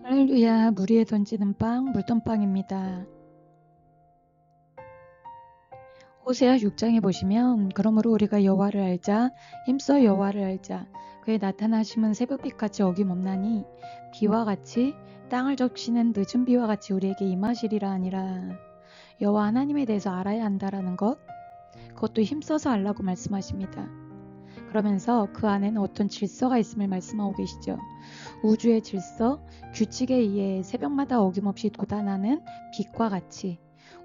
할렐루야, 물 위에 던지는 빵, 물돈빵입니다. 호세아 6장에 보시면 그러므로 우리가 여호와를 알자, 힘써 여호와를 알자. 그의 나타나심은 새벽빛같이 어김없나니 비와 같이 땅을 적시는 늦은 비와 같이 우리에게 임하시리라 하니라. 여호와 하나님에 대해서 알아야 한다라는 것, 그것도 힘써서 알라고 말씀하십니다. 그러면서 그 안에는 어떤 질서가 있음을 말씀하고 계시죠. 우주의 질서, 규칙에 의해 새벽마다 어김없이 돋아나는 빛과 같이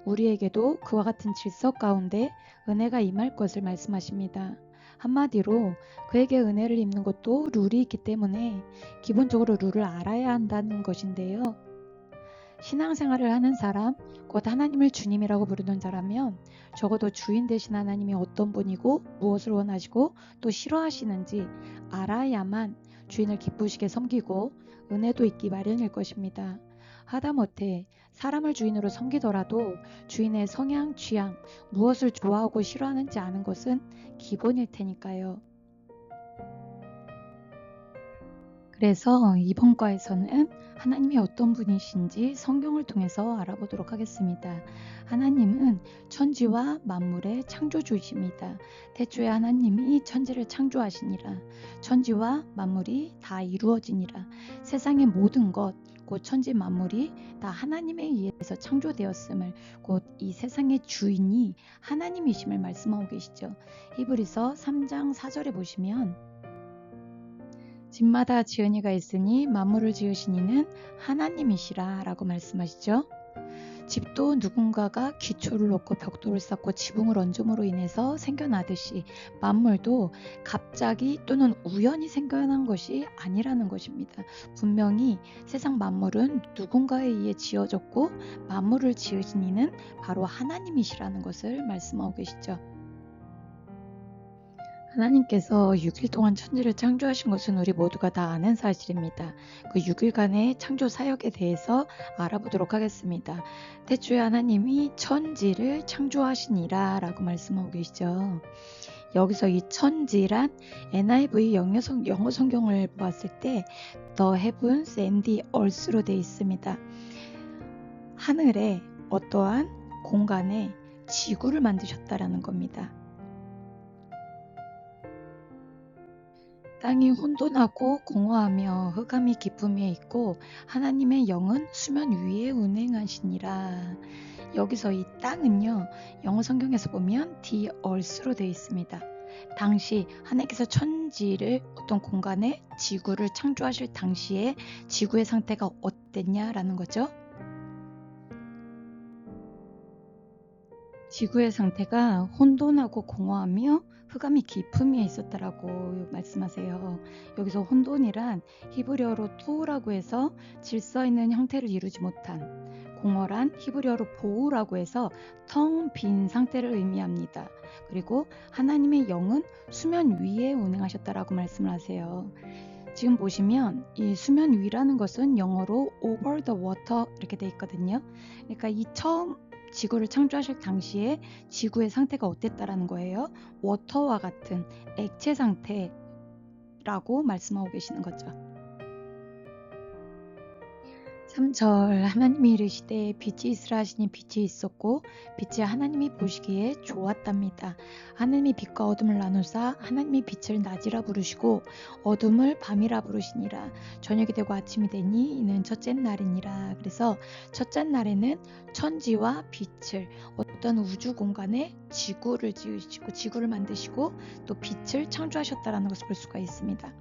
우리에게도 그와 같은 질서 가운데 은혜가 임할 것을 말씀하십니다. 한마디로 그에게 은혜를 입는 것도 룰이 있기 때문에 기본적으로 룰을 알아야 한다는 것인데요. 신앙생활을 하는 사람, 곧 하나님을 주님이라고 부르는 자라면 적어도 주인 되신 하나님이 어떤 분이고 무엇을 원하시고 또 싫어하시는지 알아야만 주인을 기쁘시게 섬기고 은혜도 있기 마련일 것입니다. 하다못해 사람을 주인으로 섬기더라도 주인의 성향, 취향, 무엇을 좋아하고 싫어하는지 아는 것은 기본일 테니까요. 그래서 이번 과에서는 하나님이 어떤 분이신지 성경을 통해서 알아보도록 하겠습니다. 하나님은 천지와 만물의 창조주이십니다. 태초에 하나님이 천지를 창조하시니라. 천지와 만물이 다 이루어지니라. 세상의 모든 것, 곧 천지 만물이 다 하나님에 의해서 창조되었음을, 곧 이 세상의 주인이 하나님이심을 말씀하고 계시죠. 히브리서 3장 4절에 보시면 집마다 지은이가 있으니 만물을 지으신 이는 하나님이시라 라고 말씀하시죠. 집도 누군가가 기초를 놓고 벽돌을 쌓고 지붕을 얹음으로 인해서 생겨나듯이 만물도 갑자기 또는 우연히 생겨난 것이 아니라는 것입니다. 분명히 세상 만물은 누군가에 의해 지어졌고 만물을 지으신 이는 바로 하나님이시라는 것을 말씀하고 계시죠. 하나님께서 6일 동안 천지를 창조하신 것은 우리 모두가 다 아는 사실입니다. 그 6일간의 창조 사역에 대해서 알아보도록 하겠습니다. 태초에 하나님이 천지를 창조하시니라 라고 말씀하고 계시죠. 여기서 이 천지란 NIV 영어 성경을 보았을 때 The Heavens and the Earth로 되어 있습니다. 하늘에 어떠한 공간에 지구를 만드셨다라는 겁니다. 땅이 혼돈하고 공허하며 흑암이 깊음에 있고 하나님의 영은 수면 위에 운행하시니라. 여기서 이 땅은요, 영어 성경에서 보면 the earth로 되어 있습니다. 당시 하나님께서 천지를 어떤 공간에 지구를 창조하실 당시에 지구의 상태가 어땠냐라는 거죠. 지구의 상태가 혼돈하고 공허하며 흑암이 깊음에 있었다라고 말씀하세요. 여기서 혼돈이란 히브리어로 토우라고 해서 질서 있는 형태를 이루지 못한, 공허란 히브리어로 보우라고 해서 텅 빈 상태를 의미합니다. 그리고 하나님의 영은 수면 위에 운행하셨다라고 말씀을 하세요. 지금 보시면 이 수면 위라는 것은 영어로 over the water 이렇게 돼 있거든요. 그러니까 이 처음 지구를 창조하실 당시에 지구의 상태가 어땠다라는 거예요. 워터와 같은 액체 상태라고 말씀하고 계시는 거죠. 3절 하나님이 이르시되 빛이 있으라 하시니 빛이 있었고 빛이 하나님이 보시기에 좋았답니다. 하나님이 빛과 어둠을 나누사 하나님이 빛을 낮이라 부르시고 어둠을 밤이라 부르시니라. 저녁이 되고 아침이 되니 이는 첫째 날이니라. 그래서 첫째 날에는 천지와 빛을, 어떤 우주 공간에 지구를 지으시고 지구를 만드시고 또 빛을 창조하셨다라는 것을 볼 수가 있습니다.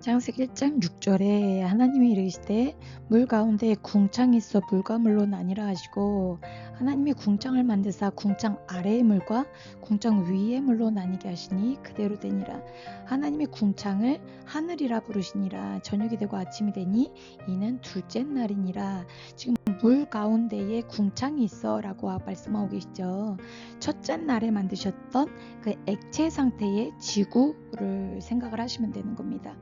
창세기 1장 6절에 하나님이 이르시되 물 가운데에 궁창이 있어 물과 물로 나뉘라 하시고, 하나님이 궁창을 만드사 궁창 아래의 물과 궁창 위의 물로 나뉘게 하시니 그대로 되니라. 하나님이 궁창을 하늘이라 부르시니라. 저녁이 되고 아침이 되니 이는 둘째 날이니라. 지금 물 가운데에 궁창이 있어 라고 말씀하고 계시죠. 첫째 날에 만드셨던 그 액체 상태의 지구를 생각을 하시면 되는 겁니다.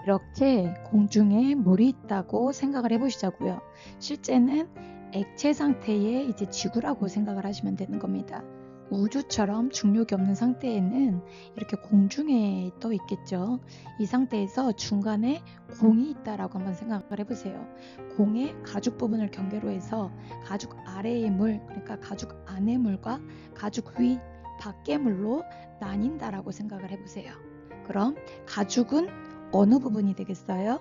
이렇게 공중에 물이 있다고 생각을 해보시자고요. 실제는 액체 상태의 이제 지구라고 생각을 하시면 되는 겁니다. 우주처럼 중력이 없는 상태에는 이렇게 공중에 떠 있겠죠. 이 상태에서 중간에 공이 있다라고 한번 생각을 해보세요. 공의 가죽 부분을 경계로 해서 가죽 아래의 물, 그러니까 가죽 안의 물과 가죽 위, 밖의 물로 나뉜다라고 생각을 해보세요. 그럼 가죽은 어느 부분이 되겠어요?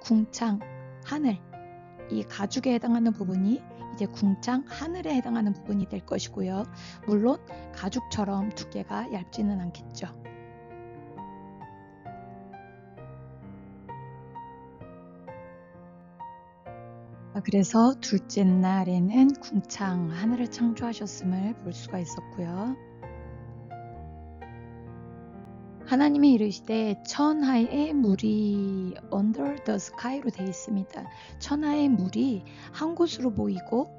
궁창, 하늘. 이 가죽에 해당하는 부분이 이제 궁창, 하늘에 해당하는 부분이 될 것이고요. 물론 가죽처럼 두께가 얇지는 않겠죠. 그래서 둘째 날에는 궁창, 하늘을 창조하셨음을 볼 수가 있었고요. 하나님이 이르시되 천하의 물이 under the sky로 되어 있습니다. 천하의 물이 한 곳으로 모이고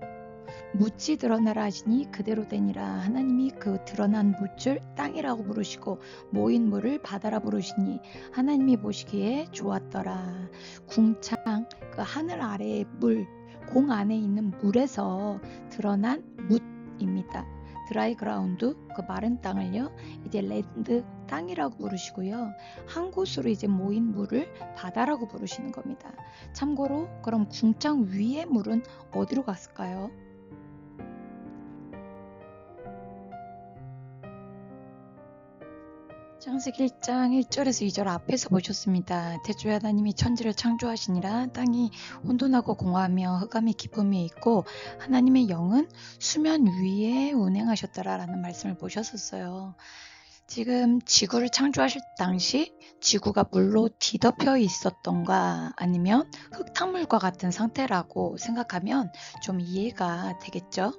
묻이 드러나라 하시니 그대로 되니라. 하나님이 그 드러난 묻을 땅이라고 부르시고 모인 물을 바다라 부르시니 하나님이 보시기에 좋았더라. 궁창, 그 하늘 아래의 물, 공 안에 있는 물에서 드러난 묻입니다. 드라이 그라운드, 그 마른 땅을요, 이제 랜드, 땅이라고 부르시고요. 한 곳으로 이제 모인 물을 바다라고 부르시는 겁니다. 참고로 그럼 궁창 위의 물은 어디로 갔을까요? 창세기 1장 1절에서 2절 앞에서 보셨습니다. 태초에 하나님이 천지를 창조하시니라. 땅이 혼돈하고 공허하며 흑암이 깊음이 있고 하나님의 영은 수면 위에 운행하셨더라 라는 말씀을 보셨었어요. 지금 지구를 창조하실 당시 지구가 물로 뒤덮여 있었던가 아니면 흙탕물과 같은 상태라고 생각하면 좀 이해가 되겠죠?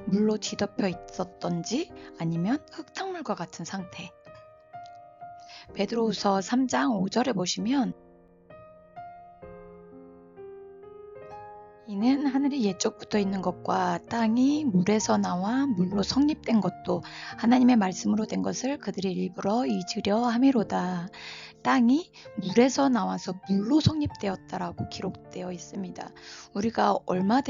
물로 뒤덮여 있었던지 아니면 흙탕물과 같은 상태. 베드로후서 3장 5절에 보시면 이는 하늘이 옛적부터 있는 것과 땅이 물에서 나와 물로 성립된 것도 하나님의 말씀으로 된 것을 그들이 일부러 잊으려 함이로다. 땅이 물에서 나와서 물로 성립되었다라고 기록되어 있습니다. 우리가 얼마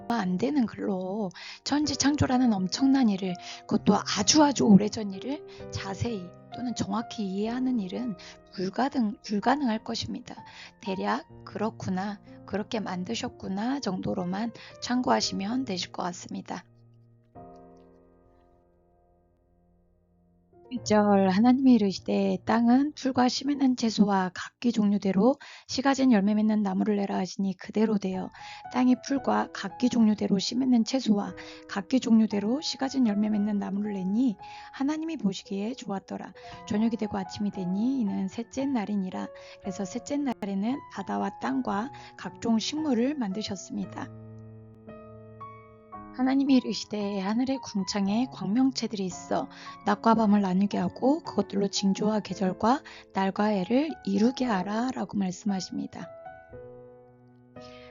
안 되는 글로 천지 창조라는 엄청난 일을, 그것도 아주 오래전 일을 자세히 또는 정확히 이해하는 일은 불가능할 것입니다. 대략 그렇구나, 그렇게 만드셨구나 정도로만 참고하시면 되실 것 같습니다. 1절 하나님이 이르시되 땅은 풀과 씨 맺는 채소와 각기 종류대로 씨 가진 열매 맺는 나무를 내라 하시니 그대로 되어 땅이 풀과 각기 종류대로 씨 맺는 채소와 각기 종류대로 씨 가진 열매 맺는 나무를 내니 하나님이 보시기에 좋았더라. 저녁이 되고 아침이 되니 이는 셋째 날이니라. 그래서 셋째 날에는 바다와 땅과 각종 식물을 만드셨습니다. 하나님이 이르시되 하늘의 궁창에 광명체들이 있어 낮과 밤을 나누게 하고 그것들로 징조와 계절과 날과 해를 이루게 하라 라고 말씀하십니다.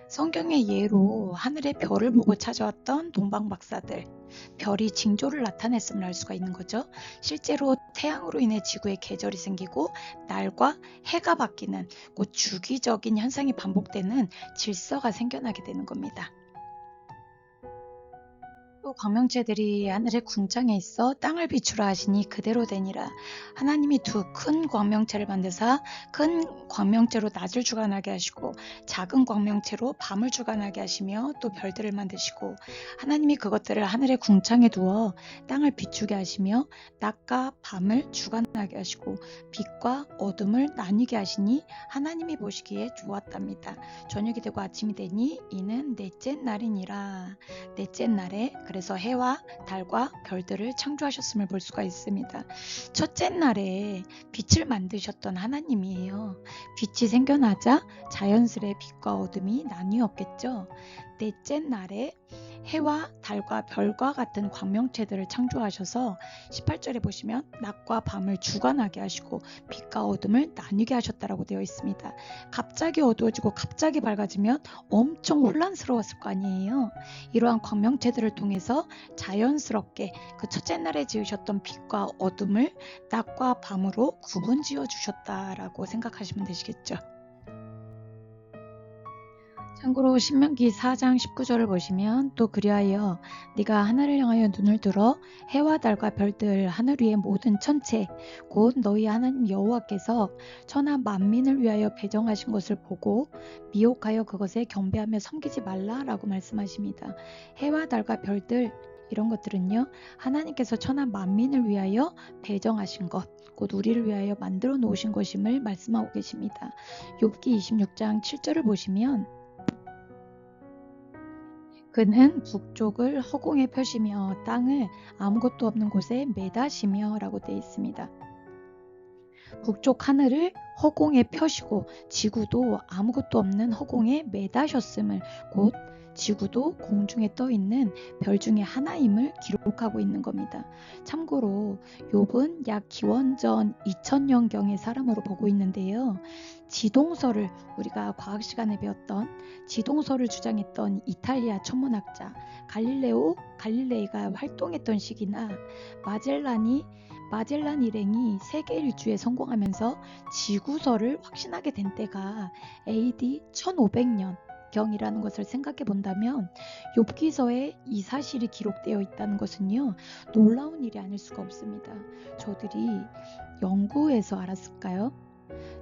성경의 예로 하늘의 별을 보고 찾아왔던 동방박사들, 별이 징조를 나타냈음을 알 수가 있는 거죠. 실제로 태양으로 인해 지구에 계절이 생기고 날과 해가 바뀌는 그 주기적인 현상이 반복되는 질서가 생겨나게 되는 겁니다. 또 광명체들이 하늘의 궁창에 있어 땅을 비추라 하시니 그대로 되니라. 하나님이 두 큰 광명체를 만드사 큰 광명체로 낮을 주관하게 하시고 작은 광명체로 밤을 주관하게 하시며 또 별들을 만드시고 하나님이 그것들을 하늘의 궁창에 두어 땅을 비추게 하시며 낮과 밤을 주관하게 하시고 빛과 어둠을 나뉘게 하시니 하나님이 보시기에 좋았답니다. 저녁이 되고 아침이 되니 이는 넷째 날이니라. 넷째 날에 그래서 해와 달과 별들을 창조하셨음을 볼 수가 있습니다. 첫째 날에 빛을 만드셨던 하나님이에요. 빛이 생겨나자 자연스레 빛과 어둠이 나뉘었겠죠. 넷째 날에 해와 달과 별과 같은 광명체들을 창조하셔서 18절에 보시면 낮과 밤을 주관하게 하시고 빛과 어둠을 나뉘게 하셨다라고 되어 있습니다. 갑자기 어두워지고 갑자기 밝아지면 엄청 혼란스러웠을 거 아니에요. 이러한 광명체들을 통해서 자연스럽게 그 첫째 날에 지으셨던 빛과 어둠을 낮과 밤으로 구분지어 주셨다라고 생각하시면 되시겠죠. 참고로 신명기 4장 19절을 보시면 또 그리하여 네가 하늘을 향하여 눈을 들어 해와 달과 별들 하늘 위의 모든 천체 곧 너희 하나님 여호와께서 천하 만민을 위하여 배정하신 것을 보고 미혹하여 그것에 경배하며 섬기지 말라라고 말씀하십니다. 해와 달과 별들 이런 것들은요, 하나님께서 천하 만민을 위하여 배정하신 것, 곧 우리를 위하여 만들어 놓으신 것임을 말씀하고 계십니다. 욥기 26장 7절을 보시면 그는 북쪽을 허공에 펴시며 땅을 아무것도 없는 곳에 매다시며 라고 되어 있습니다. 북쪽 하늘을 허공에 펴시고 지구도 아무것도 없는 허공에 매다셨음을, 곧 지구도 공중에 떠 있는 별 중에 하나임을 기록하고 있는 겁니다. 참고로 욥은 약 기원전 2000년경의 사람으로 보고 있는데요. 지동설을, 우리가 과학 시간에 배웠던 지동설을 주장했던 이탈리아 천문학자 갈릴레이가 활동했던 시기나 마젤란 일행이 세계 일주에 성공하면서 지구설을 확신하게 된 때가 AD 1500년 경이라는 것을 생각해 본다면 욥기서에 이 사실이 기록되어 있다는 것은요, 놀라운 일이 아닐 수가 없습니다. 저들이 연구해서 알았을까요?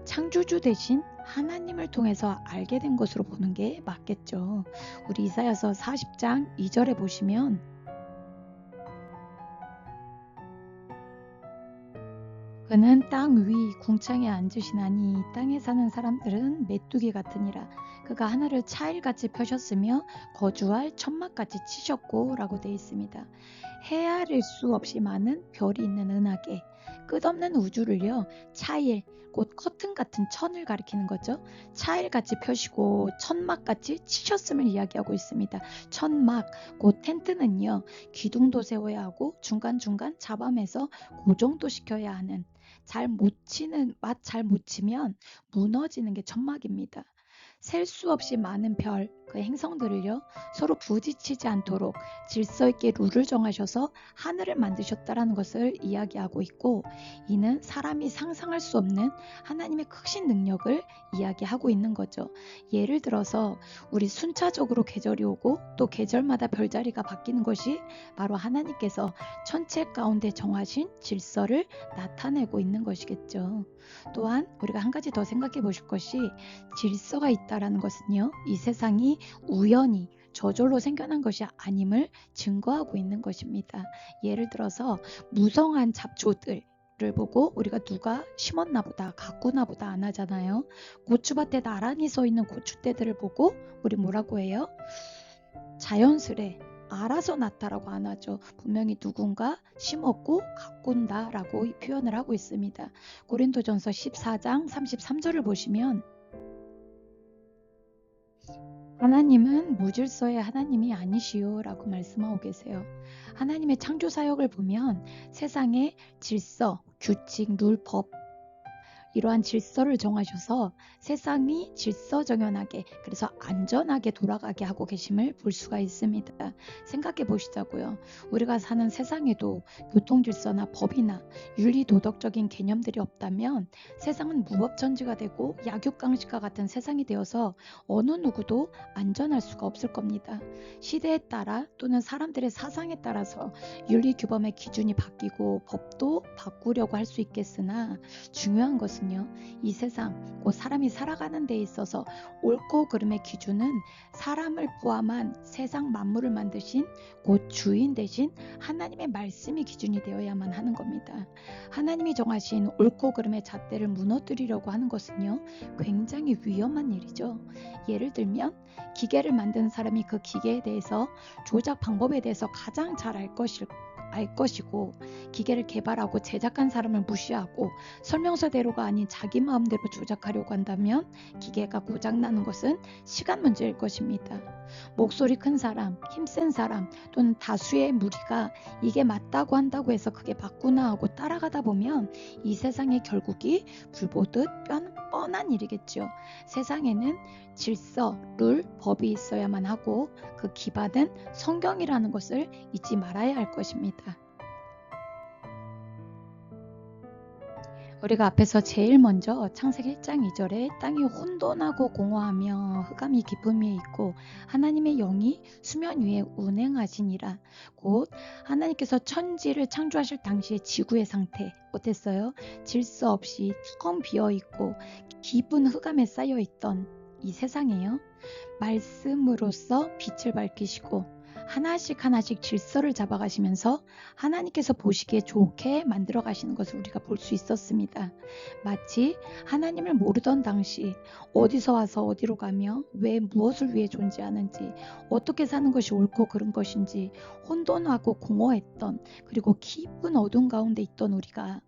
창조주 대신 하나님을 통해서 알게 된 것으로 보는 게 맞겠죠. 우리 이사야서 40장 2절에 보시면 그는 땅 위 궁창에 앉으시나니 땅에 사는 사람들은 메뚜기 같으니라. 그가 하늘을 차일같이 펴셨으며 거주할 천막같이 치셨고 라고 되어 있습니다. 헤아릴 수 없이 많은 별이 있는 은하계, 끝없는 우주를요, 차일, 곧 커튼 같은 천을 가리키는 거죠. 차일같이 펴시고 천막같이 치셨음을 이야기하고 있습니다. 천막, 곧 텐트는요, 기둥도 세워야 하고 중간중간 잡아매서 고정도 시켜야 하는, 잘 못 치면 무너지는 게 천막입니다. 셀 수 없이 많은 별, 그 행성들을요, 서로 부딪히지 않도록 질서 있게 룰을 정하셔서 하늘을 만드셨다라는 것을 이야기하고 있고, 이는 사람이 상상할 수 없는 하나님의 크신 능력을 이야기하고 있는 거죠. 예를 들어서 우리 순차적으로 계절이 오고 또 계절마다 별자리가 바뀌는 것이 바로 하나님께서 천체 가운데 정하신 질서를 나타내고 있는 것이겠죠. 또한 우리가 한 가지 더 생각해 보실 것이, 질서가 있다라는 것은요, 이 세상이 우연히 저절로 생겨난 것이 아님을 증거하고 있는 것입니다. 예를 들어서 무성한 잡초들을 보고 우리가 누가 심었나 보다, 가꾸나 보다 안 하잖아요. 고추밭에 나란히 서 있는 고추대들을 보고 우리 뭐라고 해요? 자연스레 알아서 났다라고 안 하죠. 분명히 누군가 심었고 가꾼다 라고 표현을 하고 있습니다. 고린도전서 14장 33절을 보시면 하나님은 무질서의 하나님이 아니시오 라고 말씀하고 계세요. 하나님의 창조 사역을 보면 세상의 질서, 규칙, 룰, 법, 이러한 질서를 정하셔서 세상이 질서정연하게, 그래서 안전하게 돌아가게 하고 계심을 볼 수가 있습니다. 생각해 보시자고요. 우리가 사는 세상에도 교통질서나 법이나 윤리도덕적인 개념들이 없다면 세상은 무법천지가 되고 약육강식과 같은 세상이 되어서 어느 누구도 안전할 수가 없을 겁니다. 시대에 따라 또는 사람들의 사상에 따라서 윤리규범의 기준이 바뀌고 법도 바꾸려고 할 수 있겠으나, 중요한 것은요, 이 세상, 곧 사람이 살아가는 데 있어서 옳고 그름의 기준은 사람을 포함한 세상 만물을 만드신 곧 주인 되신 하나님의 말씀이 기준이 되어야만 하는 겁니다. 하나님이 정하신 옳고 그름의 잣대를 무너뜨리려고 하는 것은요, 굉장히 위험한 일이죠. 예를 들면 기계를 만드는 사람이 그 기계에 대해서 조작 방법에 대해서 가장 잘 알 것이고, 기계를 개발하고 제작한 사람을 무시하고 설명서대로가 아닌 자기 마음대로 조작하려고 한다면 기계가 고장나는 것은 시간 문제일 것입니다. 목소리 큰 사람, 힘센 사람 또는 다수의 무리가 이게 맞다고 한다고 해서 그게 맞구나 하고 따라가다 보면 이 세상의 결국이 불보듯 뻔한 일이겠죠. 세상에는 질서, 룰, 법이 있어야만 하고 그 기반은 성경이라는 것을 잊지 말아야 할 것입니다. 우리가 앞에서 제일 먼저 창세기 1장 2절에 땅이 혼돈하고 공허하며 흑암이 깊음 위에 있고 하나님의 영이 수면 위에 운행하시니라. 곧 하나님께서 천지를 창조하실 당시의 지구의 상태 어땠어요? 질서 없이 텅 비어 있고 깊은 흑암에 쌓여 있던 이 세상이에요. 말씀으로써 빛을 밝히시고 하나씩 하나씩 질서를 잡아가시면서 하나님께서 보시기에 좋게 만들어 가시는 것을 우리가 볼 수 있었습니다. 마치 하나님을 모르던 당시 어디서 와서 어디로 가며 왜 무엇을 위해 존재하는지 어떻게 사는 것이 옳고 그른 것인지 혼돈하고 공허했던 그리고 깊은 어둠 가운데 있던 우리가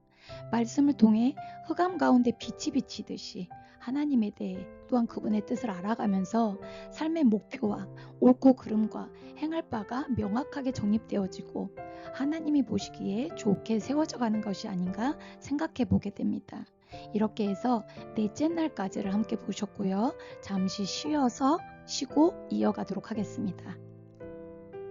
말씀을 통해 흑암 가운데 빛이 비치듯이 하나님에 대해 또한 그분의 뜻을 알아가면서 삶의 목표와 옳고 그름과 행할 바가 명확하게 정립되어지고 하나님이 보시기에 좋게 세워져 가는 것이 아닌가 생각해 보게 됩니다. 이렇게 해서 넷째 날까지를 함께 보셨고요. 잠시 쉬고 이어가도록 하겠습니다.